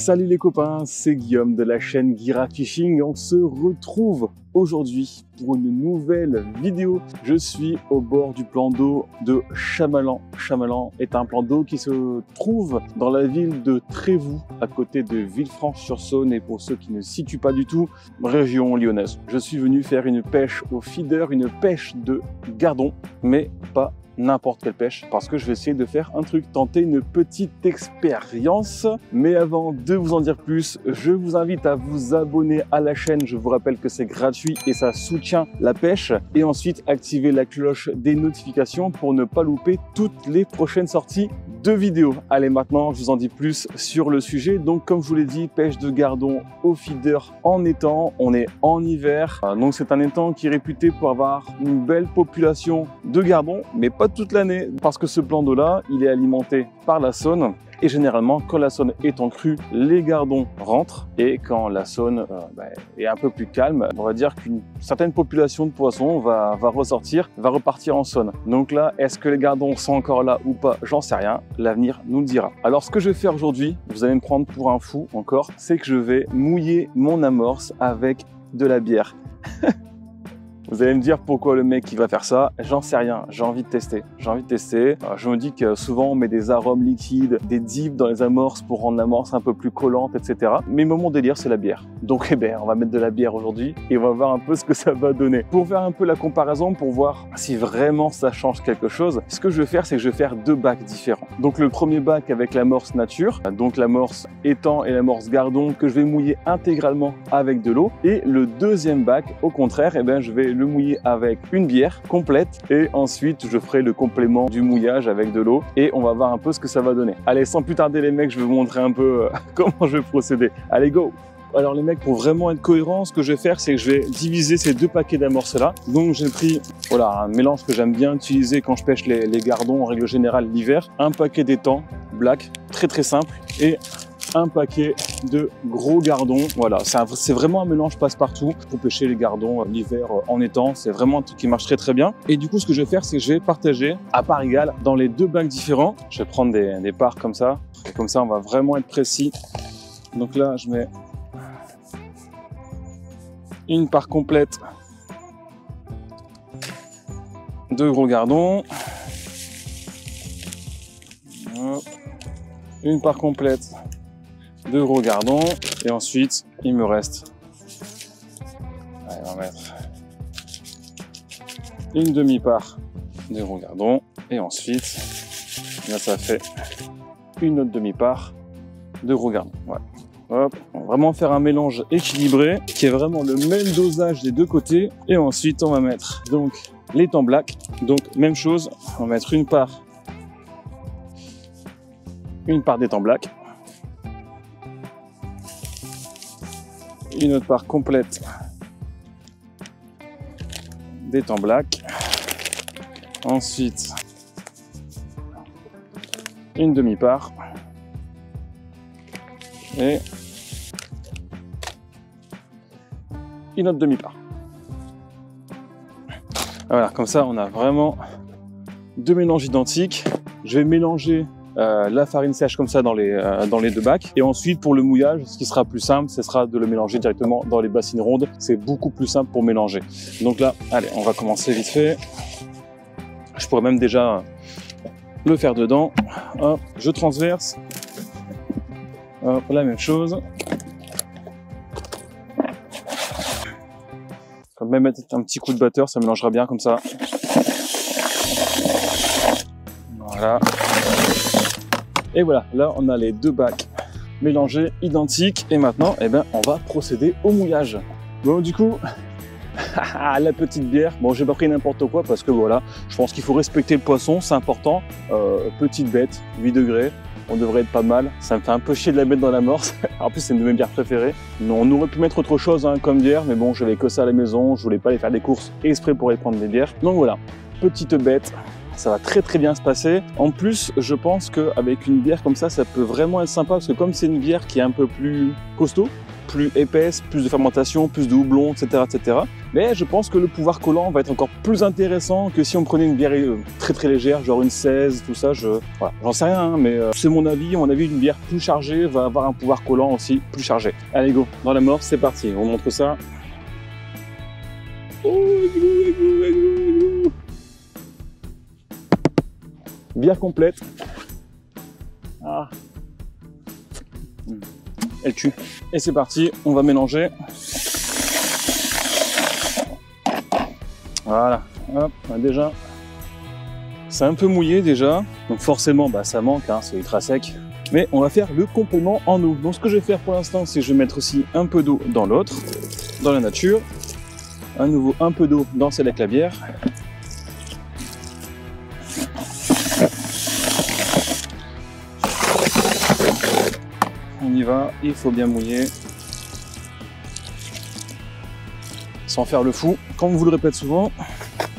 Salut les copains, c'est Guillaume de la chaîne Guira Fishing. On se retrouve aujourd'hui pour une nouvelle vidéo. Je suis au bord du plan d'eau de Chamalan. Chamalan est un plan d'eau qui se trouve dans la ville de Trévoux, à côté de Villefranche-sur-Saône. Et pour ceux qui ne situent pas du tout, région lyonnaise. Je suis venu faire une pêche au feeder, une pêche de gardon, mais pas n'importe quelle pêche, parce que je vais essayer de faire un truc, tenter une petite expérience. Mais avant de vous en dire plus, je vous invite à vous abonner à la chaîne. Je vous rappelle que c'est gratuit et ça soutient la pêche. Et ensuite, activer la cloche des notifications pour ne pas louper toutes les prochaines sorties de vidéos. Allez, maintenant, je vous en dis plus sur le sujet. Donc, comme je vous l'ai dit, pêche de gardon au feeder en étang. On est en hiver. Donc, c'est un étang qui est réputé pour avoir une belle population de gardons, mais pas toute l'année, parce que ce plan d'eau là, il est alimenté par la Saône. Et généralement, quand la Saône est en crue, les gardons rentrent. Et quand la Saône est un peu plus calme, on va dire qu'une certaine population de poissons va ressortir, va repartir en Saône. Donc là, est-ce que les gardons sont encore là ou pas? J'en sais rien. L'avenir nous le dira. Alors, ce que je vais faire aujourd'hui, vous allez me prendre pour un fou encore, c'est que je vais mouiller mon amorce avec de la bière. Vous allez me dire pourquoi le mec il va faire ça, j'en sais rien, j'ai envie de tester. Alors, je me dis que souvent on met des arômes liquides, des dips dans les amorces pour rendre l'amorce un peu plus collante, etc. Mais mon délire c'est la bière. Donc on va mettre de la bière aujourd'hui et on va voir un peu ce que ça va donner. Pour faire un peu la comparaison, pour voir si vraiment ça change quelque chose, ce que je vais faire, c'est que je vais faire deux bacs différents. Donc le premier bac avec l'amorce nature, donc l'amorce étang et l'amorce gardon que je vais mouiller intégralement avec de l'eau. Et le deuxième bac, au contraire, je vais le mouiller avec une bière complète et ensuite je ferai le complément du mouillage avec de l'eau et on va voir un peu ce que ça va donner. Allez, sans plus tarder les mecs, je vais vous montrer un peu comment je vais procéder. Allez, go! Alors les mecs, pour vraiment être cohérent, ce que je vais faire, c'est que je vais diviser ces deux paquets d'amorces là. Donc j'ai pris un mélange que j'aime bien utiliser quand je pêche les gardons en règle générale l'hiver. Un paquet d'étang black, très simple, et un paquet de gros gardons. Voilà, c'est vraiment un mélange passe-partout pour pêcher les gardons l'hiver en étang. C'est vraiment un truc qui marche très bien. Et du coup, ce que je vais faire, c'est que je vais partager à part égale dans les deux bacs différents. Je vais prendre des parts comme ça. Et comme ça, on va vraiment être précis. Donc là, je mets une part complète de gros gardons. Une part complète de gros gardons et ensuite il me reste, allez, on va mettre une demi-part de gros gardons et ensuite là ça fait une autre demi-part de gros gardons. Voilà. Hop, on va vraiment faire un mélange équilibré qui est vraiment le même dosage des deux côtés. Et ensuite on va mettre donc l'étang black, donc même chose, on va mettre une part d'étang black, une autre part complète d'étang black, ensuite une demi-part et une autre demi-part. Voilà, comme ça on a vraiment deux mélanges identiques. Je vais mélanger la farine sèche comme ça dans les deux bacs, et ensuite pour le mouillage, ce qui sera plus simple, ce sera de le mélanger directement dans les bassines rondes. C'est beaucoup plus simple pour mélanger. Donc là, allez, on va commencer vite fait. Je pourrais même déjà le faire dedans. Hop, je transverse. Hop, la même chose. Quand même mettre un petit coup de batteur, ça mélangera bien comme ça. Voilà. Et voilà, là on a les deux bacs mélangés, identiques. Et maintenant, on va procéder au mouillage. Bon, du coup, la petite bière. Bon, j'ai pas pris n'importe quoi parce que voilà, je pense qu'il faut respecter le poisson, c'est important. Petite bête, 8 degrés. On devrait être pas mal. Ça me fait un peu chier de la mettre dans l'amorce. En plus, c'est une de mes bières préférées. Non, on aurait pu mettre autre chose comme bière, mais bon, j'avais que ça à la maison. Je voulais pas aller faire des courses exprès pour aller prendre des bières. Donc voilà, petite bête. Ça va très bien se passer. En plus, je pense qu'avec une bière comme ça peut vraiment être sympa parce que comme c'est une bière qui est un peu plus costaud, plus épaisse, plus de fermentation, plus de houblon, etc., etc. Mais je pense que le pouvoir collant va être encore plus intéressant que si on prenait une bière très très légère, genre une 16, tout ça. Voilà, j'en sais rien, hein, mais c'est mon avis. À mon avis, une bière plus chargée va avoir un pouvoir collant aussi plus chargé. Allez, go, dans l'amorce, c'est parti. On montre ça. Oh, bière complète. Ah. Elle tue. Et c'est parti, on va mélanger. Voilà, hop, déjà. C'est un peu mouillé déjà, donc forcément ça manque, hein, c'est ultra sec. Mais on va faire le complément en eau. Donc ce que je vais faire pour l'instant, c'est que je vais mettre aussi un peu d'eau dans l'autre, dans la nature. À nouveau un peu d'eau dans celle avec la bière. On y va, il faut bien mouiller. Sans faire le fou. Comme on vous le répète souvent,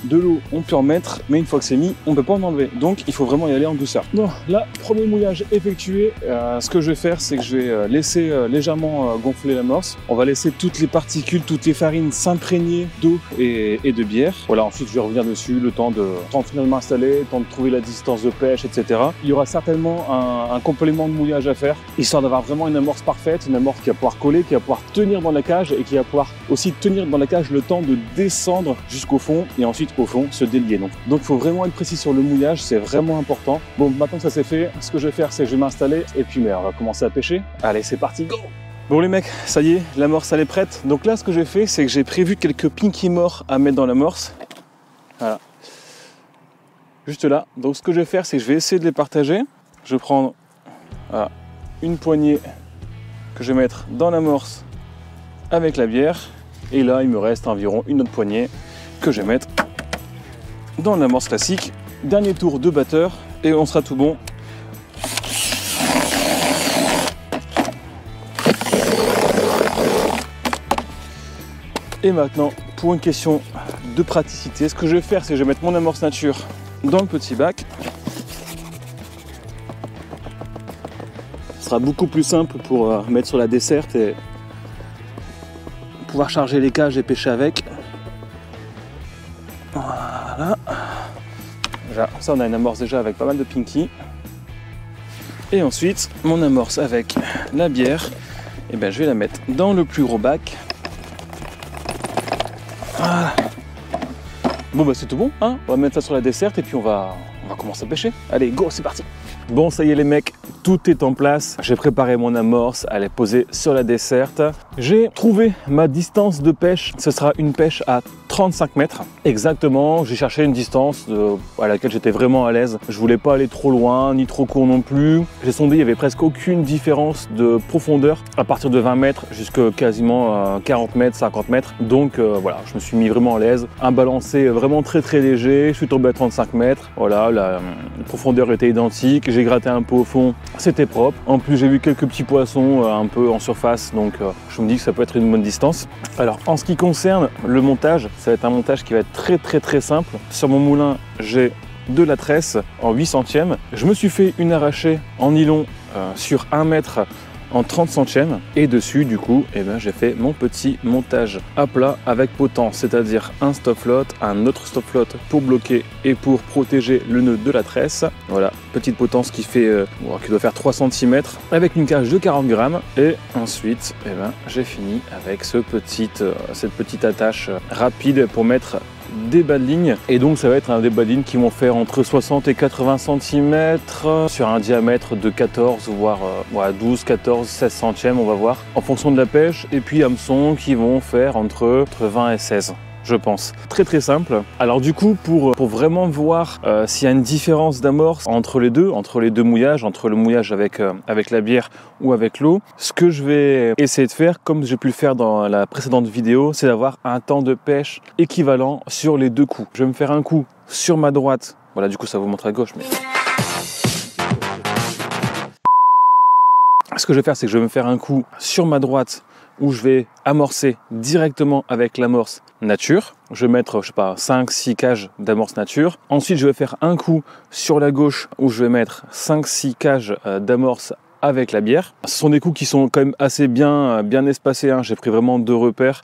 de l'eau on peut en mettre, mais une fois que c'est mis, on ne peut pas en enlever. Donc il faut vraiment y aller en douceur. Bon, là, premier mouillage effectué. Ce que je vais faire, c'est que je vais laisser légèrement gonfler l'amorce. On va laisser toutes les particules, toutes les farines s'imprégner d'eau et de bière. Voilà, ensuite je vais revenir dessus, le temps de finalement installer, le temps de trouver la distance de pêche, etc. Il y aura certainement un complément de mouillage à faire, histoire d'avoir vraiment une amorce parfaite, une amorce qui va pouvoir coller, qui va pouvoir tenir dans la cage et qui va pouvoir aussi tenir dans la cage le temps de descendre jusqu'au fond et ensuite au fond se délier. Donc il faut vraiment être précis sur le mouillage, c'est vraiment important. Bon, maintenant que ça c'est fait, ce que je vais faire, c'est que je vais m'installer et puis on va commencer à pêcher. Allez, c'est parti, go! Bon les mecs, ça y est, l'amorce elle est prête. Donc là ce que j'ai fait, c'est que j'ai prévu quelques pinky morts à mettre dans l'amorce. Voilà. Juste là. Donc ce que je vais faire, c'est que je vais essayer de les partager. Je vais prendre une poignée que je vais mettre dans l'amorce avec la bière. Et là il me reste environ une autre poignée que je vais mettre dans l'amorce classique. Dernier tour de batteur et on sera tout bon. Et maintenant, pour une question de praticité, ce que je vais faire, c'est que je vais mettre mon amorce nature dans le petit bac. Ce sera beaucoup plus simple pour mettre sur la desserte et pouvoir charger les cages et pêcher avec. Voilà. Déjà, ça on a une amorce déjà avec pas mal de pinky. Et ensuite, mon amorce avec la bière, et ben, je vais la mettre dans le plus gros bac. Voilà. Bon bah c'est tout bon, hein, on va mettre ça sur la desserte et puis on va commencer à pêcher. Allez, go, c'est parti. Bon, ça y est les mecs, tout est en place. J'ai préparé mon amorce, elle est posée sur la desserte. J'ai trouvé ma distance de pêche. Ce sera une pêche à 35 mètres. Exactement, j'ai cherché une distance à laquelle j'étais vraiment à l'aise. Je voulais pas aller trop loin, ni trop court non plus. J'ai sondé, il y avait presque aucune différence de profondeur à partir de 20 mètres jusqu'à quasiment 40 mètres, 50 mètres. Donc voilà, je me suis mis vraiment à l'aise. Un balancé vraiment très très léger. Je suis tombé à 35 mètres. Voilà, la profondeur était identique. J'ai gratté un peu au fond, c'était propre. En plus, j'ai vu quelques petits poissons un peu en surface, donc je me dis que ça peut être une bonne distance. Alors, en ce qui concerne le montage, ça va être un montage qui va être très très très simple. Sur mon moulin, j'ai de la tresse en 8 centièmes. Je me suis fait une arrachée en nylon sur 1 mètre en 30 centièmes et dessus du coup j'ai fait mon petit montage à plat avec potence, c'est-à-dire un stop float, un autre stop float pour bloquer et pour protéger le nœud de la tresse. Voilà, petite potence qui fait qui doit faire 3 cm avec une cage de 40 grammes et ensuite j'ai fini avec cette petite attache rapide pour mettre des bas de ligne et donc ça va être des bas de ligne qui vont faire entre 60 et 80 cm sur un diamètre de 14 voire 12, 14, 16 centièmes on va voir en fonction de la pêche et puis hameçons qui vont faire entre 20 et 16 je pense. Très très simple. Alors du coup pour vraiment voir s'il y a une différence d'amorce entre les deux mouillages, entre le mouillage avec la bière ou avec l'eau, ce que je vais essayer de faire, comme j'ai pu le faire dans la précédente vidéo, c'est d'avoir un temps de pêche équivalent sur les deux coups. Je vais me faire un coup sur ma droite, voilà du coup ça vous montre à gauche, mais ce que je vais faire c'est que je vais me faire un coup sur ma droite où je vais amorcer directement avec l'amorce nature. Je vais mettre, je sais pas, 5-6 cages d'amorce nature. Ensuite, je vais faire un coup sur la gauche où je vais mettre 5-6 cages d'amorce avec la bière. Ce sont des coups qui sont quand même assez bien espacés, hein. J'ai pris vraiment 2 repères,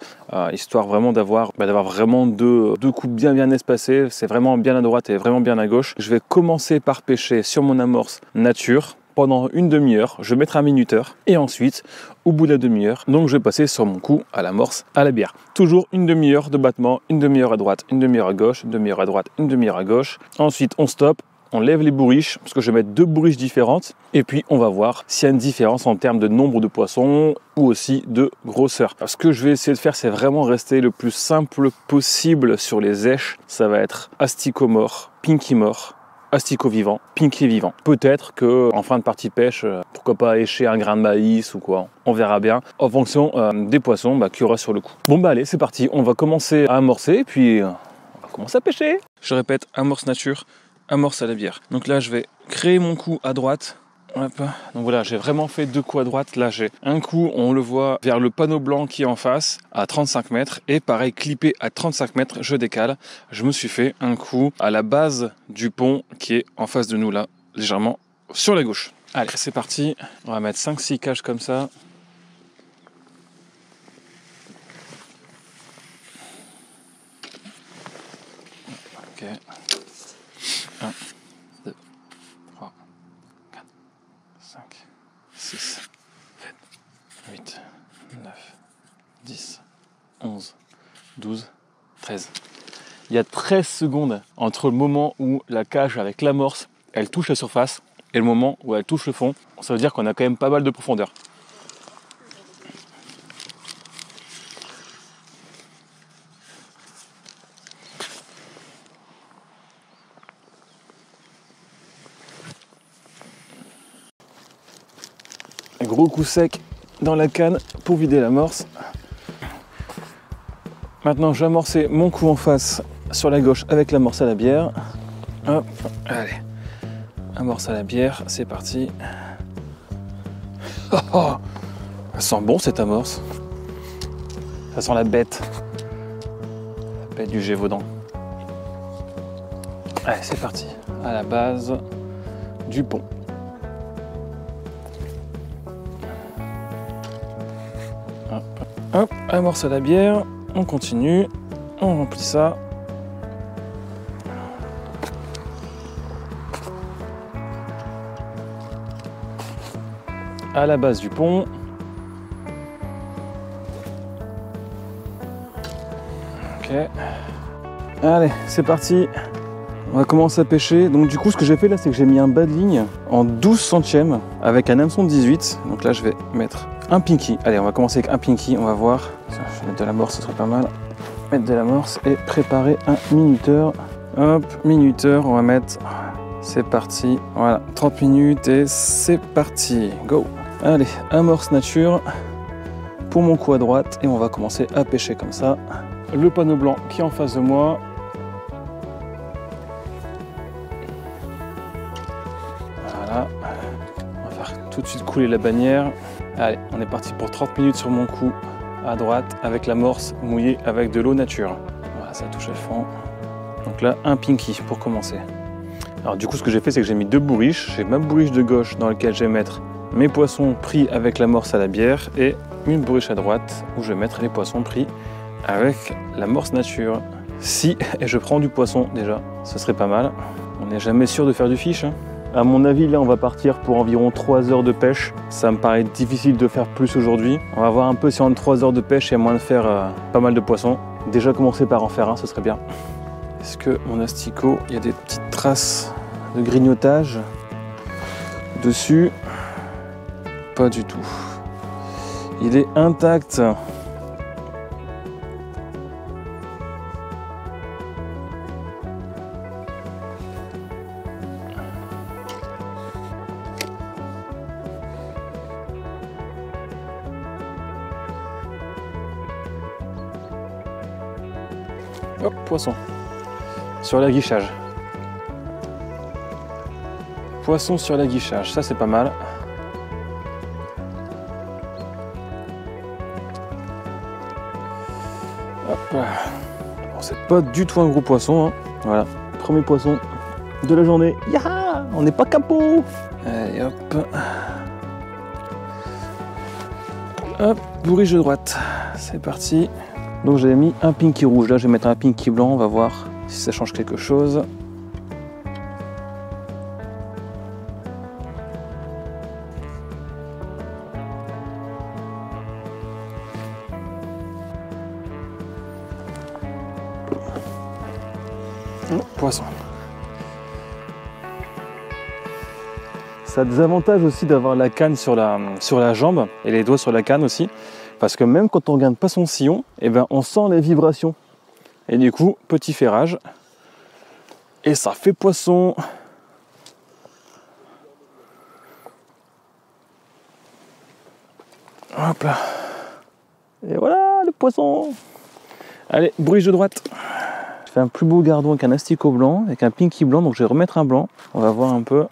histoire vraiment d'avoir vraiment deux coups bien espacés. C'est vraiment bien à droite et vraiment bien à gauche. Je vais commencer par pêcher sur mon amorce nature pendant une demi-heure. Je vais mettre un minuteur et ensuite, au bout de la demi-heure, donc je vais passer sur mon coup à l'amorce à la bière. Toujours une demi-heure de battement, une demi-heure à droite, une demi-heure à gauche, une demi-heure à droite, une demi-heure à gauche. Ensuite, on stoppe. On lève les bourriches, parce que je vais mettre 2 bourriches différentes, et puis on va voir s'il y a une différence en termes de nombre de poissons ou aussi de grosseur. Alors, ce que je vais essayer de faire, c'est vraiment rester le plus simple possible sur les éches. Ça va être asticot mort, pinky mort, asticot vivant, pinky vivant. Peut-être que en fin de partie pêche, pourquoi pas écher un grain de maïs ou quoi, on verra bien en fonction des poissons qu'il y aura sur le coup. Bon allez, c'est parti, on va commencer à amorcer, puis on va commencer à pêcher. Je répète, amorce nature, amorce à la bière. Donc là, je vais créer mon coup à droite. Hop. Donc voilà, j'ai vraiment fait 2 coups à droite. Là, j'ai un coup, on le voit vers le panneau blanc qui est en face, à 35 mètres. Et pareil, clippé à 35 mètres, je décale. Je me suis fait un coup à la base du pont qui est en face de nous, là, légèrement sur la gauche. Allez, c'est parti. On va mettre 5-6 cages comme ça. Ok. 1, 2, 3, 4, 5, 6, 7, 8, 9, 10, 11, 12, 13. Il y a 13 secondes entre le moment où la cage avec l'amorce, elle touche la surface, et le moment où elle touche le fond. Ça veut dire qu'on a quand même pas mal de profondeur. Gros coup sec dans la canne pour vider l'amorce. Maintenant, je vais amorcer mon coup en face sur la gauche avec l'amorce à la bière. Hop, allez. Amorce à la bière, c'est parti. Oh, oh, elle sent bon cette amorce. Ça sent la bête. La bête du Gévaudan. Allez, c'est parti. À la base du pont. Hop, amorce à la bière, on continue, on remplit ça. À la base du pont. Ok. Allez, c'est parti. On va commencer à pêcher. Donc du coup, ce que j'ai fait là, c'est que j'ai mis un bas de ligne en 12 centièmes avec un hameçon de 18. Donc là, je vais mettre un pinky. Allez, on va commencer avec un pinky, on va voir. Je vais mettre de l'amorce, ce serait pas mal. Mettre de l'amorce et préparer un minuteur. Hop, minuteur, on va mettre... C'est parti. Voilà, 30 minutes et c'est parti. Go. Allez, amorce nature pour mon coup à droite et on va commencer à pêcher comme ça. Le panneau blanc qui est en face de moi. Voilà. On va faire tout de suite couler la bannière. Allez, on est parti pour 30 minutes sur mon coup à droite avec l'amorce mouillée avec de l'eau nature. Voilà, ça touche le fond. Donc là, un pinky pour commencer. Alors du coup, ce que j'ai fait, c'est que j'ai mis 2 bourriches. J'ai ma bourriche de gauche dans laquelle je vais mettre mes poissons pris avec l'amorce à la bière et une bourriche à droite où je vais mettre les poissons pris avec l'amorce nature. Si je prends du poisson déjà, ce serait pas mal. On n'est jamais sûr de faire du fish, hein. À mon avis, là, on va partir pour environ 3 heures de pêche. Ça me paraît difficile de faire plus aujourd'hui. On va voir un peu si en 3 heures de pêche, il y a moyen de faire pas mal de poissons. Déjà commencer par en faire un, ce serait bien. Est-ce que mon asticot, il y a des petites traces de grignotage dessus? Pas du tout. Il est intact. Hop, poisson. Sur l'aguichage. Poisson sur l'aguichage, ça c'est pas mal. Hop. Bon, c'est pas du tout un gros poisson, hein. Voilà, premier poisson de la journée. Yaha, on n'est pas capot. Allez hop. Hop, bourriche de droite. C'est parti. Donc j'avais mis un pinky rouge. Là, je vais mettre un pinky blanc. On va voir si ça change quelque chose. Poisson. Ça a des avantages aussi d'avoir la canne sur la jambe et les doigts sur la canne aussi, parce que même quand on regarde pas son sillon, eh ben, on sent les vibrations. Et du coup, petit ferrage. Et ça fait poisson. Hop là. Et voilà le poisson. Allez, bourriche de droite. Je fais un plus beau gardon avec un asticot blanc, avec un pinky blanc, donc je vais remettre un blanc. On va voir un peu.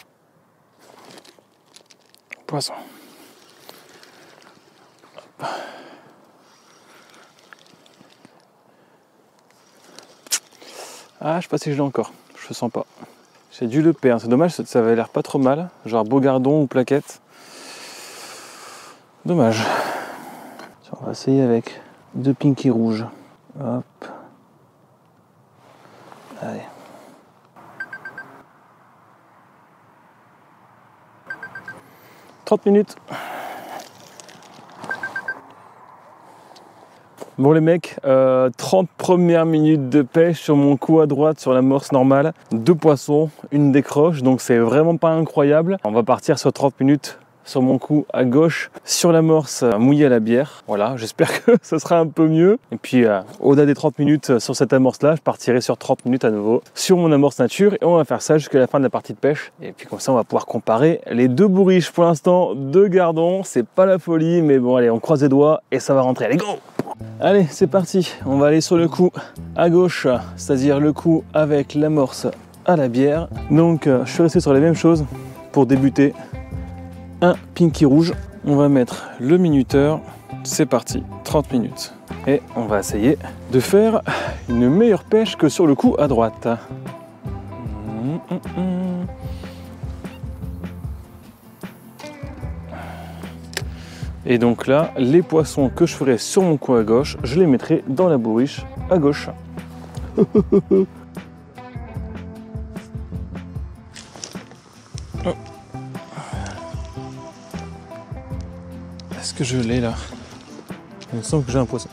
Poisson. Hop. Ah, je sais pas si je l'ai encore. Je le sens pas. J'ai dû le perdre. C'est dommage, ça avait l'air pas trop mal. Genre beau gardon ou plaquette. Dommage. On va essayer avec deux pinky rouges. Hop. Allez. « 30 minutes. Bon les mecs, 30 premières minutes de pêche sur mon coup à droite sur l'amorce normale. 2 poissons, une décroche, donc c'est vraiment pas incroyable. On va partir sur 30 minutes sur mon coup à gauche sur l'amorce mouillée à la bière. Voilà, j'espère que ce sera un peu mieux. Et puis au-delà des 30 minutes sur cette amorce là, je partirai sur 30 minutes à nouveau sur mon amorce nature et on va faire ça jusqu'à la fin de la partie de pêche. Et puis comme ça on va pouvoir comparer les 2 bourriches. Pour l'instant 2 gardons, c'est pas la folie, mais bon allez, on croise les doigts et ça va rentrer. Allez go! Allez, c'est parti, on va aller sur le coup à gauche, c'est-à-dire le coup avec l'amorce à la bière. Donc je suis resté sur les mêmes choses pour débuter. Un pinky rouge, on va mettre le minuteur, c'est parti, 30 minutes. Et on va essayer de faire une meilleure pêche que sur le coup à droite. Et donc là, les poissons que je ferai sur mon coup à gauche, je les mettrai dans la bourriche à gauche. Est-ce que je l'ai là? Il me semble que j'ai un poisson.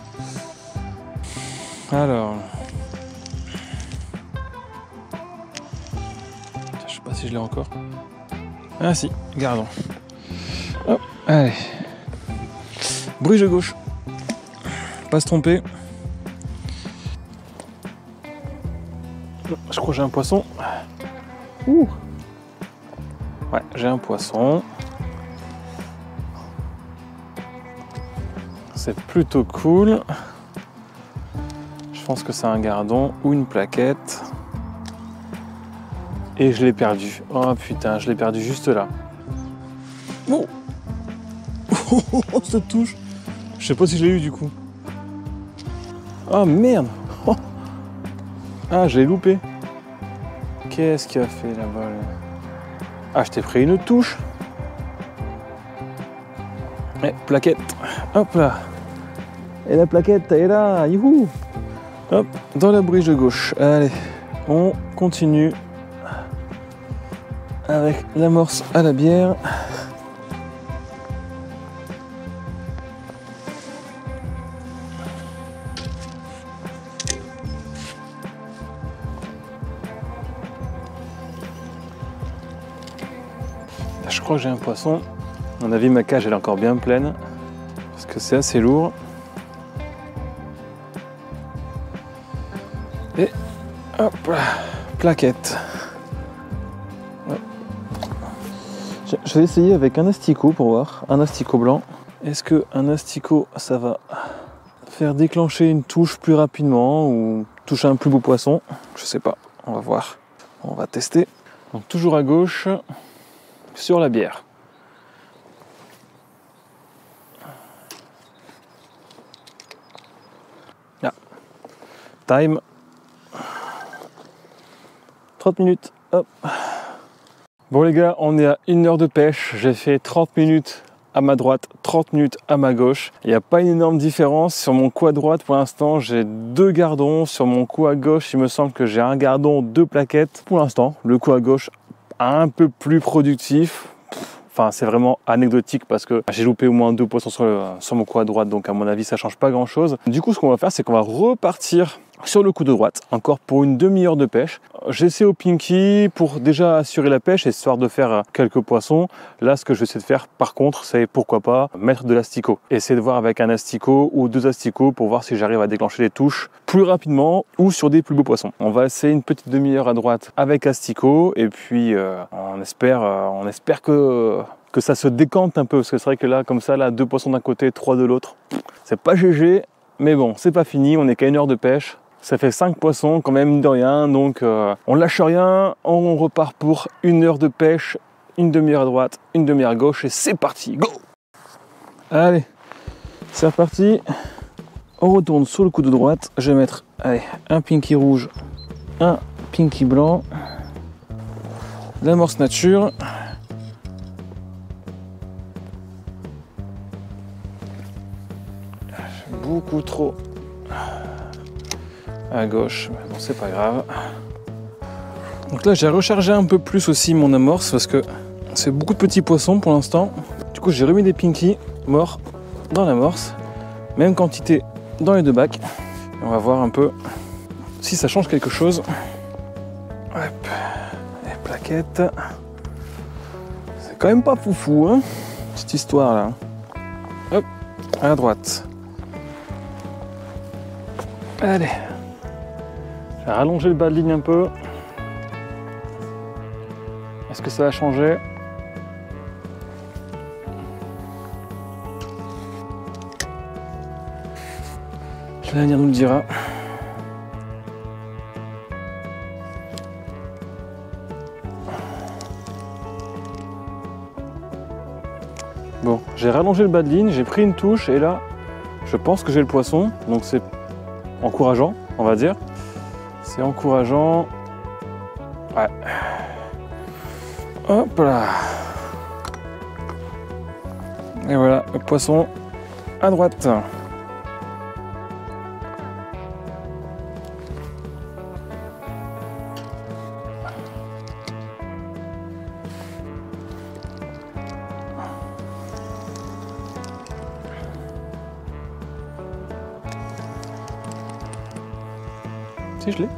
Alors... je sais pas si je l'ai encore. Ah si, gardons. Hop, allez. Bourriche de gauche. Pas se tromper. Je crois que j'ai un poisson. Ouh. Ouais, j'ai un poisson. C'est plutôt cool. Je pense que c'est un gardon ou une plaquette. Et je l'ai perdu. Oh putain, je l'ai perdu juste là. Oh, oh, ça touche. Je sais pas si je l'ai eu du coup. Oh merde. Oh. Ah, je l'ai loupé. Qu'est-ce qu'il a fait là-bas là? Ah, je t'ai pris une touche. Et plaquette. Hop là. Et la plaquette, elle est là. Youhou. Hop, dans la bourriche de gauche. Allez, on continue avec l'amorce à la bière. Je crois que j'ai un poisson. À mon avis, ma cage elle est encore bien pleine parce que c'est assez lourd. Et hop là, plaquette. Ouais. Je vais essayer avec un asticot pour voir, un asticot blanc. Est-ce que un asticot ça va faire déclencher une touche plus rapidement ou toucher un plus beau poisson? Je sais pas, on va voir. On va tester. Donc toujours à gauche sur la bière. Ah. Time. 30 minutes. Hop. Bon les gars, on est à 1 heure de pêche. J'ai fait 30 minutes à ma droite, 30 minutes à ma gauche. Il n'y a pas une énorme différence. Sur mon coup à droite, pour l'instant, j'ai 2 gardons. Sur mon coup à gauche, il me semble que j'ai un gardon, 2 plaquettes. Pour l'instant, le coup à gauche, un peu plus productif. Enfin, c'est vraiment anecdotique parce que j'ai loupé au moins 2 poissons sur mon coup à droite, donc à mon avis, ça change pas grand-chose. Du coup, ce qu'on va faire, c'est qu'on va repartir sur le coup de droite, encore pour une demi-heure de pêche. J'essaie au pinky pour déjà assurer la pêche, histoire de faire quelques poissons. Là, ce que je vais essayer de faire, par contre, c'est pourquoi pas mettre de l'asticot. Essayer de voir avec un asticot ou 2 asticots pour voir si j'arrive à déclencher les touches plus rapidement ou sur des plus beaux poissons. On va essayer une petite demi-heure à droite avec asticot et puis on espère que ça se décante un peu, parce que c'est vrai que là, comme ça, là, 2 poissons d'un côté, 3 de l'autre, c'est pas GG, mais bon, c'est pas fini, on est qu'à 1 heure de pêche. Ça fait 5 poissons quand même de rien, donc on lâche rien, on repart pour 1 heure de pêche, une demi-heure à droite, une demi-heure à gauche et c'est parti, go! Allez, c'est reparti. On retourne sur le coup de droite, je vais mettre un pinky rouge, un pinky blanc, l'amorce nature. Beaucoup trop à gauche, mais bon, c'est pas grave. Donc là, j'ai rechargé un peu plus aussi mon amorce parce que c'est beaucoup de petits poissons pour l'instant. Du coup, j'ai remis des pinky morts dans l'amorce, même quantité dans les 2 bacs. Et on va voir un peu si ça change quelque chose. Hop, les plaquettes. C'est quand même pas foufou, hein, cette histoire là. Hop, à droite. Allez. Je vais rallonger le bas de ligne un peu. Est-ce que ça va changer? L'avenir nous le dira. Bon, j'ai rallongé le bas de ligne, j'ai pris une touche et là, je pense que j'ai le poisson, donc c'est encourageant, on va dire. C'est encourageant. Ouais. Hop là. Et voilà, le poisson à droite. Si je l'ai.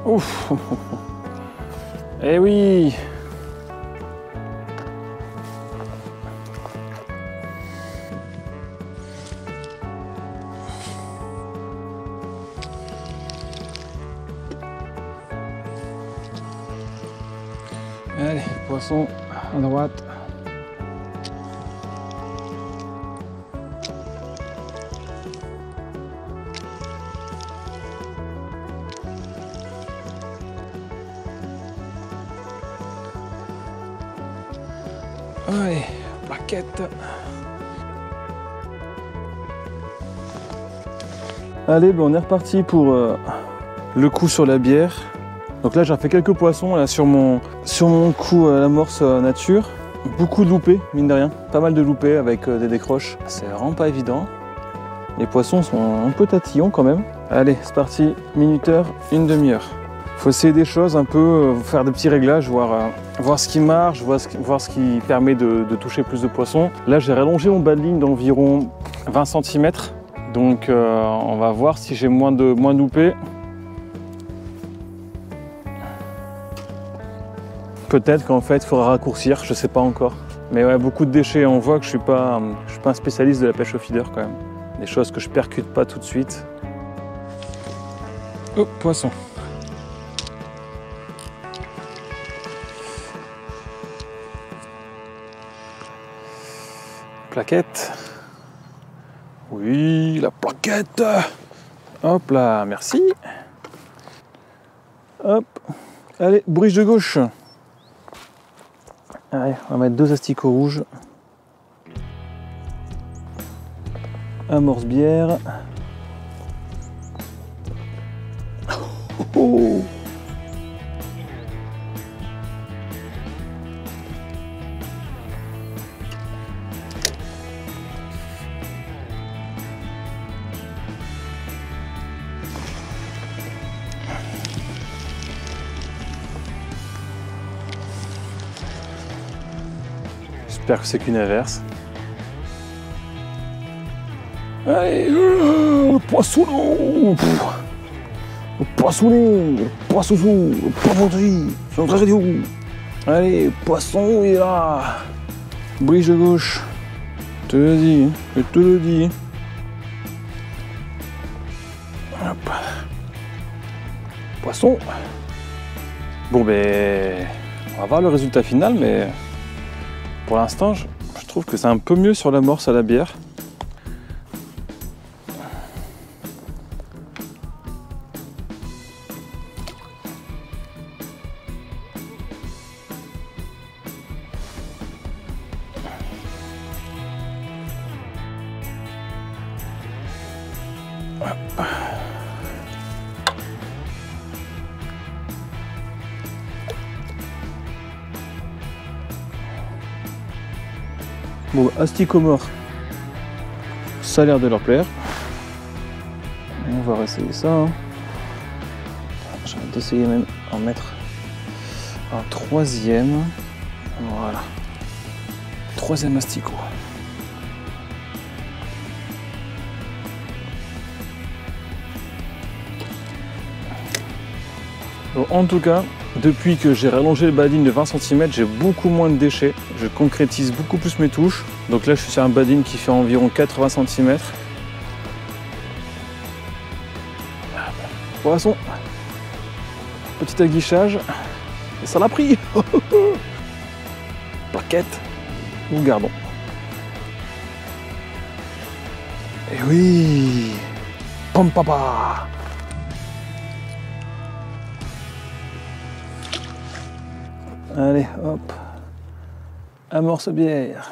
Ouf. Eh oui. Allez, poisson à droite. Allez, plaquette. Allez, ben on est reparti pour le coup sur la bière. Donc là, j'ai fait quelques poissons là, sur mon coup à l'amorce nature. Beaucoup de loupés, mine de rien. Pas mal de loupés avec des décroches. C'est vraiment pas évident. Les poissons sont un peu tatillons quand même. Allez, c'est parti. Minuteur, une demi-heure. Faut essayer des choses un peu, faire des petits réglages, voir ce qui marche, voir ce qui permet de toucher plus de poissons. Là, j'ai rallongé mon bas de ligne d'environ 20 cm. Donc, on va voir si j'ai moins de loupés. Peut-être qu'en fait, il faudra raccourcir, je sais pas encore. Mais ouais, beaucoup de déchets. On voit que je suis pas un spécialiste de la pêche au feeder quand même. Des choses que je percute pas tout de suite. Oh, poisson. Plaquette. Oui, la plaquette. Hop là, merci. Hop. Allez, brise de gauche. Allez, on va mettre 2 asticots rouges. Amorce bière. Oh. J'espère que c'est qu'une averse. Allez, poissonneau, poissonné, poissonneau, poissonnerie, sur notre radio. Allez, poisson, il est là. Brise de gauche. Je te le dis, je te le dis. Hop. Poisson. Bon ben, on va voir le résultat final, mais pour l'instant, je trouve que c'est un peu mieux sur l'amorce à la bière. Bon, asticomore, ça a l'air de leur plaire. On va réessayer ça. Hein. J'ai envie d'essayer même en mettre un troisième. Voilà. Troisième asticot. Donc, en tout cas, depuis que j'ai rallongé le badine de 20 cm, j'ai beaucoup moins de déchets. Je concrétise beaucoup plus mes touches. Donc là, je suis sur un badine qui fait environ 80 cm. Poisson. Petit aguichage. Et ça l'a pris. Plaquette. Nous gardons. Et oui. Pom papa. Allez, hop, amorce bière.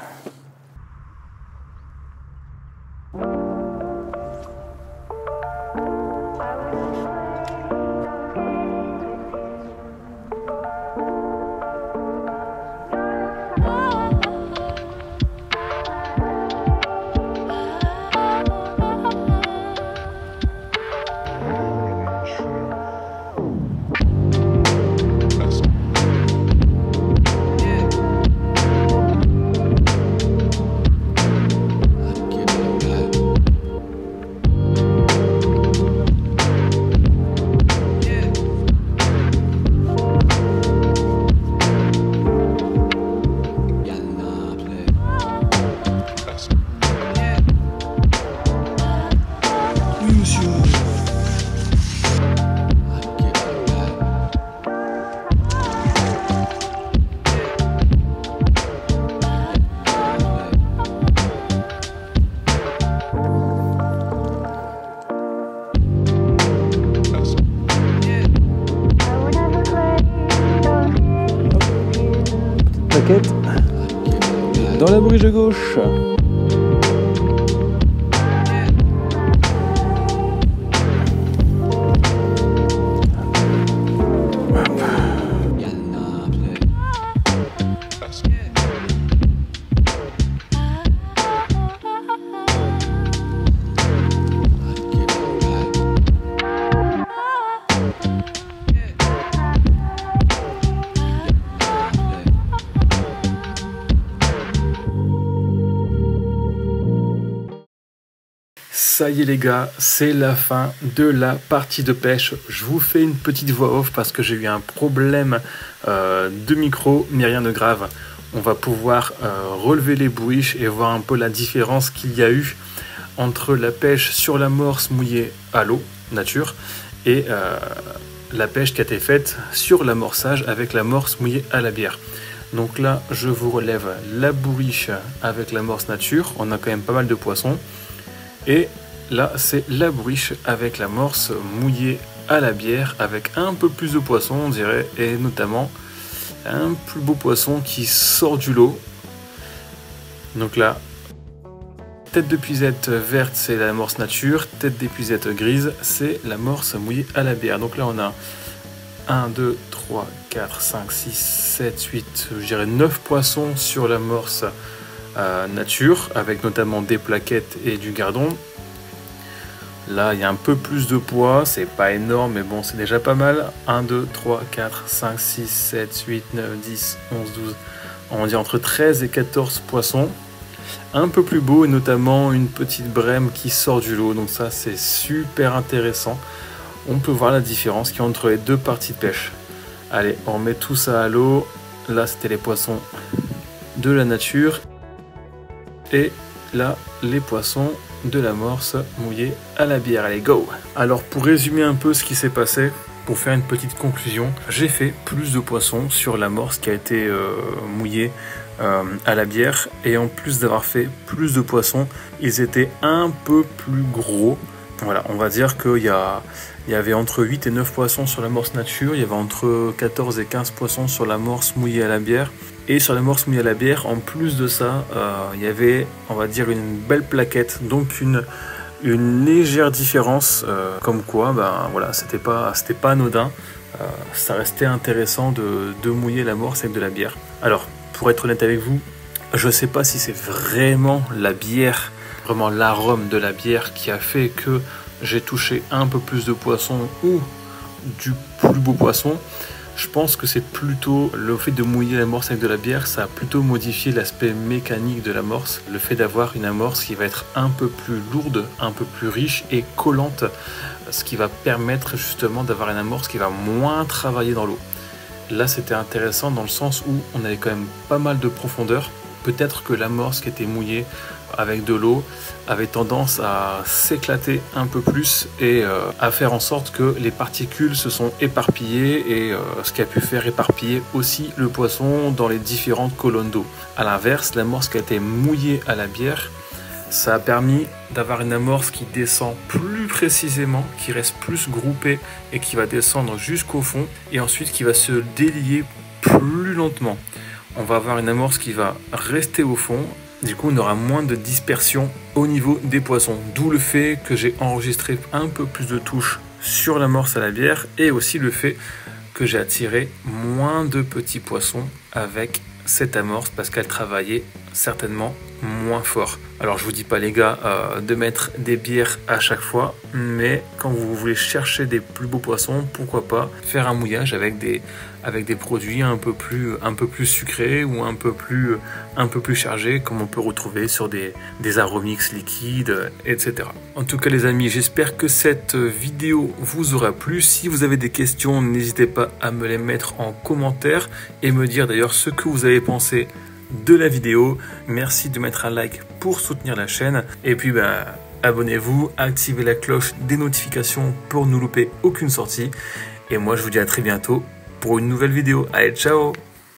Plaquette dans la brige gauche. Ça y est les gars, c'est la fin de la partie de pêche. Je vous fais une petite voix off parce que j'ai eu un problème de micro, mais rien de grave. On va pouvoir relever les bourriches et voir un peu la différence qu'il y a eu entre la pêche sur l'amorce mouillée à l'eau, nature, et la pêche qui a été faite sur l'amorçage avec l'amorce mouillée à la bière. Donc là, je vous relève la bourriche avec l'amorce nature. On a quand même pas mal de poissons. Et là, c'est la bourriche avec l'amorce mouillée à la bière, avec un peu plus de poissons, on dirait, et notamment un plus beau poisson qui sort du lot. Donc là, tête de puisette verte, c'est l'amorce nature, tête d'épuisette grise, c'est l'amorce mouillée à la bière. Donc là, on a 1, 2, 3, 4, 5, 6, 7, 8, je dirais 9 poissons sur l'amorce nature, avec notamment des plaquettes et du gardon. Là, il y a un peu plus de poids, c'est pas énorme, mais bon, c'est déjà pas mal. 1, 2, 3, 4, 5, 6, 7, 8, 9, 10, 11, 12, on va dire entre 13 et 14 poissons. Un peu plus beau et notamment une petite brème qui sort du lot. Donc ça c'est super intéressant. On peut voir la différence qu'il y a entre les deux parties de pêche. Allez, on met tout ça à l'eau. Là c'était les poissons de la nature. Et là les poissons de l'amorce mouillés à la bière. Allez, go! Alors pour résumer un peu ce qui s'est passé, pour faire une petite conclusion, j'ai fait plus de poissons sur l'amorce qui a été mouillée à la bière, et en plus d'avoir fait plus de poissons, ils étaient un peu plus gros. Voilà, on va dire qu'il y avait entre 8 et 9 poissons sur l'amorce nature, il y avait entre 14 et 15 poissons sur l'amorce mouillée à la bière. Et sur l'amorce mouillée à la bière, en plus de ça, il y avait, on va dire, une belle plaquette, donc une légère différence, comme quoi, ben voilà, c'était pas anodin. Ça restait intéressant de mouiller l'amorce avec de la bière. Alors, pour être honnête avec vous, je sais pas si c'est vraiment la bière, vraiment l'arôme de la bière qui a fait que j'ai touché un peu plus de poissons ou du plus beau poisson. Je pense que c'est plutôt le fait de mouiller l'amorce avec de la bière, ça a plutôt modifié l'aspect mécanique de l'amorce. Le fait d'avoir une amorce qui va être un peu plus lourde, un peu plus riche et collante, ce qui va permettre justement d'avoir une amorce qui va moins travailler dans l'eau. Là c'était intéressant dans le sens où on avait quand même pas mal de profondeur. Peut-être que l'amorce qui était mouillée avec de l'eau avait tendance à s'éclater un peu plus et à faire en sorte que les particules se sont éparpillées, et ce qui a pu faire éparpiller aussi le poisson dans les différentes colonnes d'eau. A l'inverse, l'amorce qui a été mouillée à la bière, ça a permis d'avoir une amorce qui descend plus précisément, qui reste plus groupée et qui va descendre jusqu'au fond, et ensuite qui va se délier plus lentement. On va avoir une amorce qui va rester au fond. Du coup, on aura moins de dispersion au niveau des poissons. D'où le fait que j'ai enregistré un peu plus de touches sur l'amorce à la bière, et aussi le fait que j'ai attiré moins de petits poissons avec cette amorce parce qu'elle travaillait certainement moins fort. Alors je vous dis pas les gars de mettre des bières à chaque fois, mais quand vous voulez chercher des plus beaux poissons, pourquoi pas faire un mouillage avec des produits un peu plus sucrés ou un peu plus chargés, comme on peut retrouver sur des aromix liquides, etc. En tout cas les amis, j'espère que cette vidéo vous aura plu. Si vous avez des questions, n'hésitez pas à me les mettre en commentaire et me dire d'ailleurs ce que vous avez pensé de la vidéo. Merci de mettre un like pour soutenir la chaîne, et puis abonnez-vous, activez la cloche des notifications pour ne louper aucune sortie, et moi je vous dis à très bientôt pour une nouvelle vidéo. Allez, ciao!